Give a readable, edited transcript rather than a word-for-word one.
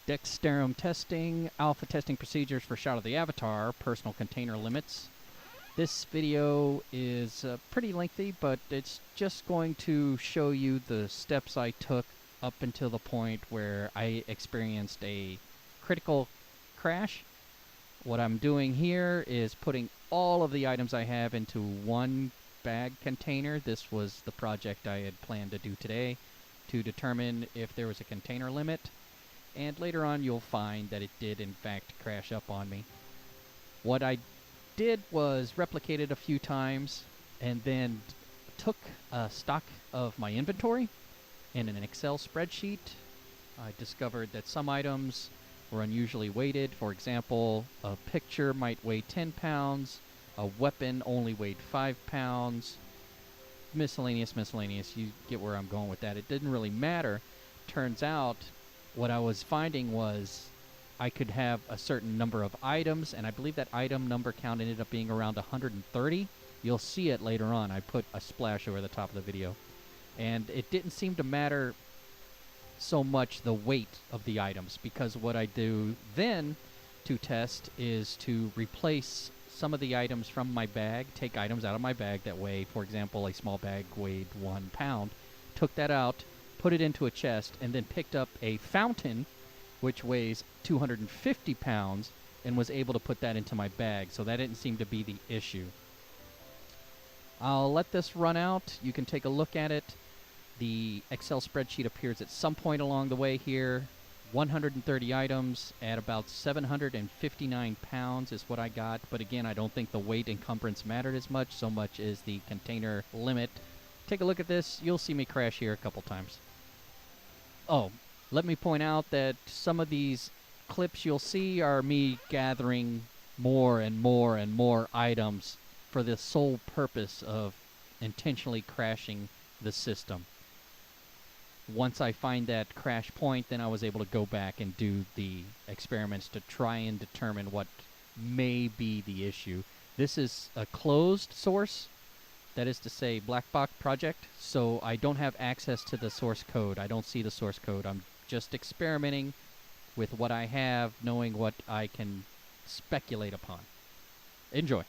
Dexteram Testing, Alpha Testing Procedures for Shroud of the Avatar, Personal Container Limits. This video is pretty lengthy, but it's just going to show you the steps I took up until the point where I experienced a critical crash. What I'm doing here is putting all of the items I have into one bag container. This was the project I had planned to do today to determine if there was a container limit. And later on you'll find that it did in fact crash up on me. What I did was replicate it a few times and then took a stock of my inventory in an Excel spreadsheet. I discovered that some items were unusually weighted. For example, a picture might weigh 10 pounds, a weapon only weighed 5 pounds, miscellaneous. You get where I'm going with that. It didn't really matter. Turns out what I was finding was I could have a certain number of items, and I believe that item number count ended up being around 130. You'll see it later on. I put a splash over the top of the video. And it didn't seem to matter so much the weight of the items, because what I do then to test is to replace some of the items from my bag, take items out of my bag that weigh, for example, a small bag weighed 1 pound, took that out, put it into a chest, and then picked up a fountain which weighs 250 pounds and was able to put that into my bag. So that didn't seem to be the issue. I'll let this run out. You can take a look at it. The Excel spreadsheet appears at some point along the way here. 130 items at about 759 pounds is what I got. But again, I don't think the weight encumbrance mattered as much, so much as the container limit. Take a look at this. You'll see me crash here a couple times. Oh, let me point out that some of these clips you'll see are me gathering more and more items for the sole purpose of intentionally crashing the system. Once I find that crash point, then I was able to go back and do the experiments to try and determine what may be the issue. This is a closed source. That is to say, black box project, so I don't have access to the source code. I don't see the source code. I'm just experimenting with what I have, knowing what I can speculate upon. Enjoy.